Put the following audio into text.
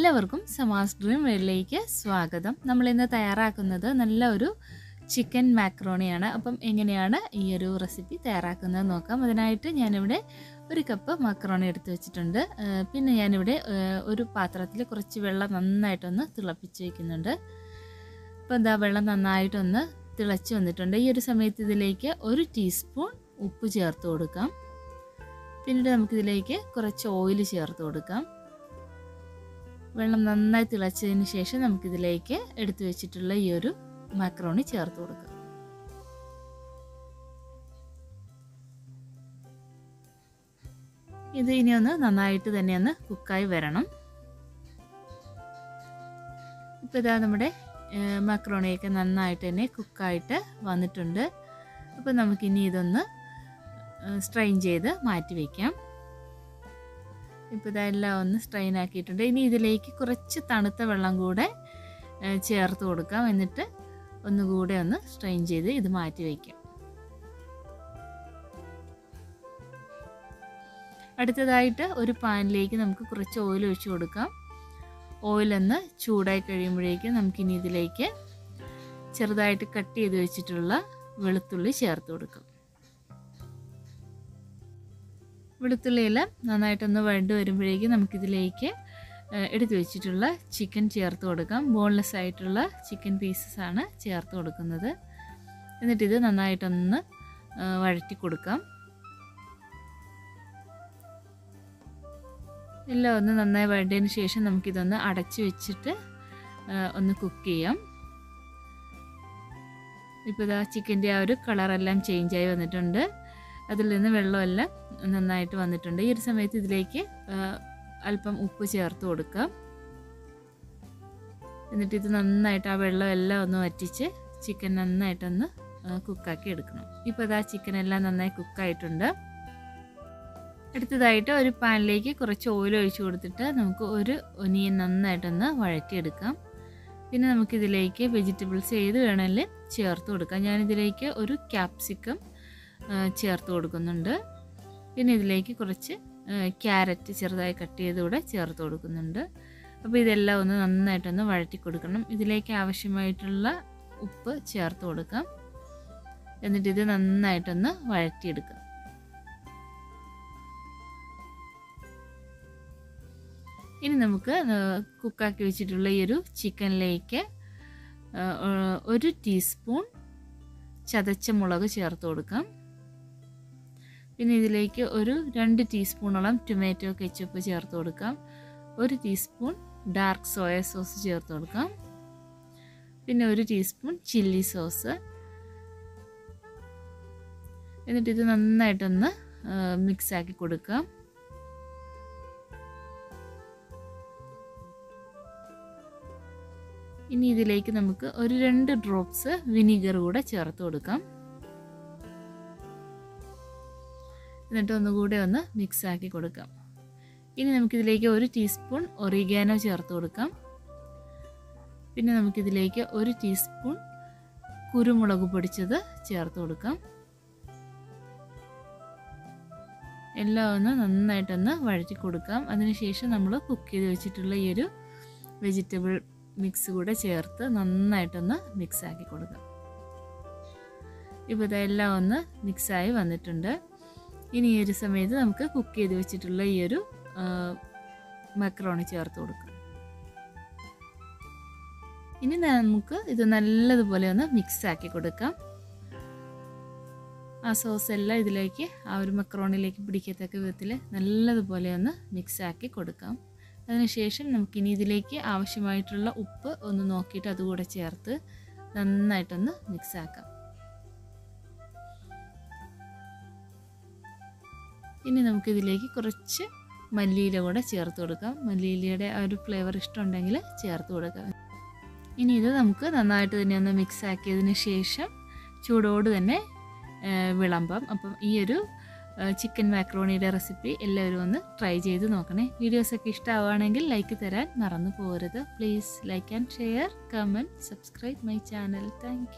എല്ലാവർക്കും സമാസ് ഡ്രീം വേൾഡിലേക്ക് സ്വാഗതം. നമ്മൾ ഇന്ന് തയ്യാറാക്കുന്നത് നല്ല ഒരു ചിക്കൻ മാക്രോണിയാണ്. അപ്പം എങ്ങനെയാണ് ഈ ഒരു റെസിപ്പി തയ്യാറാക്കുന്നത് നോക്കാം. അതിനായിട്ട് ഞാനിവിടെ ഒരു കപ്പ് മക്രോണി എടുത്ത് വെച്ചിട്ടുണ്ട്. പിന്നെ ഞാനിവിടെ ഒരു പാത്രത്തിൽ കുറച്ച് വെള്ളം നന്നായിട്ടൊന്ന് തിളപ്പിച്ച് വയ്ക്കുന്നുണ്ട്. അപ്പോൾ എന്താ വെള്ളം നന്നായിട്ടൊന്ന് തിളച്ച് വന്നിട്ടുണ്ട്. ഈ ഒരു സമയത്ത് ഇതിലേക്ക് 1 ടീസ്പൂൺ ഉപ്പ് ചേർത്ത് കൊടുക്കാം. പിന്നീട് നമുക്കിതിലേക്ക് കുറച്ച് ഓയിൽ ചേർത്ത് കൊടുക്കാം. വെള്ളം നന്നായി തിളച്ചതിന് ശേഷം നമുക്കിതിലേക്ക് എടുത്തു വെച്ചിട്ടുള്ള ഈ ഒരു മാക്രോണി ചേർത്ത് കൊടുക്കാം. ഇത് ഇനി ഒന്ന് നന്നായിട്ട് തന്നെ ഒന്ന് കുക്കായി വരണം. ഇപ്പോൾ ഇതാ നമ്മുടെ മാക്രോണിയൊക്കെ നന്നായിട്ട് തന്നെ കുക്കായിട്ട് വന്നിട്ടുണ്ട്. അപ്പോൾ നമുക്കിനി ഇതൊന്ന് സ്ട്രെയിൻ ചെയ്ത് മാറ്റി വയ്ക്കാം. ഇപ്പോൾ ഇതെല്ലാം ഒന്ന് സ്ട്രെയിൻ ആക്കിയിട്ടുണ്ട്. ഇനി ഇതിലേക്ക് കുറച്ച് തണുത്ത വെള്ളം കൂടെ ചേർത്ത് കൊടുക്കാം. എന്നിട്ട് ഒന്നുകൂടെ ഒന്ന് സ്ട്രെയിൻ ചെയ്ത് ഇത് മാറ്റി വയ്ക്കാം. അടുത്തതായിട്ട് ഒരു പാനിലേക്ക് നമുക്ക് കുറച്ച് ഓയിൽ ഒഴിച്ച് കൊടുക്കാം. ഓയിലൊന്ന് ചൂടായി കഴിയുമ്പോഴേക്കും നമുക്കിനി ഇതിലേക്ക് ചെറുതായിട്ട് കട്ട് ചെയ്ത് വെച്ചിട്ടുള്ള വെളുത്തുള്ളി ചേർത്ത് കൊടുക്കാം. വെളുത്തുള്ളിയെല്ലാം നന്നായിട്ടൊന്ന് വഴണ്ട് വരുമ്പോഴേക്കും നമുക്കിതിലേക്ക് എടുത്തു വെച്ചിട്ടുള്ള ചിക്കൻ ചേർത്ത് കൊടുക്കാം. ബോൺലെസ് ആയിട്ടുള്ള ചിക്കൻ പീസസ് ആണ് ചേർത്ത് കൊടുക്കുന്നത്. എന്നിട്ടിത് നന്നായിട്ടൊന്ന് വഴറ്റി കൊടുക്കാം. എല്ലാം ഒന്ന് നന്നായി വഴണ്ടതിന് ശേഷം നമുക്കിതൊന്ന് അടച്ചു വെച്ചിട്ട് ഒന്ന് കുക്ക് ചെയ്യാം. ഇപ്പോൾ ഇതാ ചിക്കൻ്റെ ആ ഒരു കളറെല്ലാം ചേഞ്ചായി വന്നിട്ടുണ്ട്. അതിൽ നിന്ന് വെള്ളമെല്ലാം നന്നായിട്ട് വന്നിട്ടുണ്ട്. ഈ ഒരു സമയത്ത് ഇതിലേക്ക് അല്പം ഉപ്പ് ചേർത്ത് കൊടുക്കാം. എന്നിട്ട് ഇത് നന്നായിട്ട് ആ വെള്ളമെല്ലാം ഒന്ന് വറ്റിച്ച് ചിക്കൻ നന്നായിട്ടൊന്ന് കുക്കാക്കി എടുക്കണം. ഇപ്പോൾ ഇതാ ചിക്കനെല്ലാം നന്നായി കുക്കായിട്ടുണ്ട്. അടുത്തതായിട്ട് ഒരു പാനിലേക്ക് കുറച്ച് ഓയിൽ ഒഴിച്ച് കൊടുത്തിട്ട് നമുക്ക് ഒരു ഒനിയൻ നന്നായിട്ടൊന്ന് വഴറ്റിയെടുക്കാം. പിന്നെ നമുക്കിതിലേക്ക് വെജിറ്റബിൾസ് ഏത് വേണമെങ്കിൽ ചേർത്ത് കൊടുക്കാം. ഞാനിതിലേക്ക് ഒരു ക്യാപ്സിക്കം ചേർത്ത് കൊടുക്കുന്നുണ്ട്. പിന്നെ ഇതിലേക്ക് കുറച്ച് ക്യാരറ്റ് ചെറുതായി കട്ട് ചെയ്തുകൂടെ ചേർത്ത് കൊടുക്കുന്നുണ്ട്. അപ്പോൾ ഇതെല്ലാം ഒന്ന് നന്നായിട്ടൊന്ന് വഴറ്റി കൊടുക്കണം. ഇതിലേക്ക് ആവശ്യമായിട്ടുള്ള ഉപ്പ് ചേർത്ത് കൊടുക്കാം. എന്നിട്ട് ഇത് നന്നായിട്ടൊന്ന് വഴറ്റിയെടുക്കാം. ഇനി നമുക്ക് കുക്കാക്കി വെച്ചിട്ടുള്ള ഈ ഒരു ചിക്കനിലേക്ക് 1 ടീസ്പൂൺ ചതച്ച മുളക് ചേർത്ത് കൊടുക്കാം. പിന്നെ ഇതിലേക്ക് ഒരു 2 ടീസ്പൂണോളം ടൊമാറ്റോ കെച്ചപ്പ് ചേർത്ത് കൊടുക്കാം. 1 ടീസ്പൂൺ ഡാർക്ക് സോയ സോസ് ചേർത്ത് കൊടുക്കാം. പിന്നെ 1 ടീസ്പൂൺ ചില്ലി സോസ്. എന്നിട്ട് ഇത് നന്നായിട്ടൊന്ന് മിക്സാക്കി കൊടുക്കാം. ഇനി ഇതിലേക്ക് നമുക്ക് ഒരു 2 ഡ്രോപ്സ് വിനീഗർ കൂടെ ചേർത്ത് കൊടുക്കാം. എന്നിട്ട് ഒന്നുകൂടെ ഒന്ന് മിക്സ് ആക്കി കൊടുക്കാം. ഇനി നമുക്കിതിലേക്ക് 1 ടീസ്പൂൺ ഒറിഗാനോ ചേർത്ത് കൊടുക്കാം. പിന്നെ നമുക്കിതിലേക്ക് 1 ടീസ്പൂൺ കുരുമുളക് പൊടിച്ചത് ചേർത്ത് കൊടുക്കാം. എല്ലാം ഒന്ന് നന്നായിട്ടൊന്ന് വഴറ്റി കൊടുക്കാം. അതിനുശേഷം നമ്മൾ കുക്ക് ചെയ്ത് വെച്ചിട്ടുള്ള ഈ ഒരു വെജിറ്റബിൾ മിക്സ് കൂടെ ചേർത്ത് നന്നായിട്ടൊന്ന് മിക്സ് ആക്കി കൊടുക്കാം. ഇപ്പോൾ ഇതെല്ലാം ഒന്ന് മിക്സായി വന്നിട്ടുണ്ട്. ഇനി ഈ ഒരു സമയത്ത് നമുക്ക് കുക്ക് ചെയ്ത് വെച്ചിട്ടുള്ള ഈ ഒരു മക്രോണി ചേർത്ത് കൊടുക്കാം. ഇനി നമുക്ക് ഇത് നല്ലതുപോലെ ഒന്ന് മിക്സ് ആക്കി കൊടുക്കാം. ആ സോസ് എല്ലാം ഇതിലേക്ക് ആ ഒരു മക്രോണിലേക്ക് പിടിക്കത്തക്ക വിധത്തിൽ നല്ലതുപോലെ ഒന്ന് മിക്സ് ആക്കി കൊടുക്കാം. അതിനുശേഷം നമുക്കിനി ഇതിലേക്ക് ആവശ്യമായിട്ടുള്ള ഉപ്പ് ഒന്ന് നോക്കിയിട്ട് അതുകൂടെ ചേർത്ത് നന്നായിട്ടൊന്ന് മിക്സ് ആക്കാം. ഇനി നമുക്കിതിലേക്ക് കുറച്ച് മല്ലിയില കൂടെ ചേർത്ത് കൊടുക്കാം. മല്ലിയിലയുടെ ആ ഒരു ഫ്ലേവർ ഇഷ്ടമുണ്ടെങ്കിൽ ചേർത്ത് കൊടുക്കാം. ഇനി ഇത് നമുക്ക് നന്നായിട്ട് തന്നെ ഒന്ന് മിക്സ് ആക്കിയതിന് ശേഷം ചൂടോട് തന്നെ വിളമ്പാം. അപ്പം ഈ ഒരു ചിക്കൻ മാക്രോണിയുടെ റെസിപ്പി എല്ലാവരും ഒന്ന് ട്രൈ ചെയ്ത് നോക്കണേ. വീഡിയോസൊക്കെ ഇഷ്ടമാവുകയാണെങ്കിൽ ലൈക്ക് തരാൻ മറന്നു പോകരുത്. Please like and share, comment, subscribe my channel. Thank you.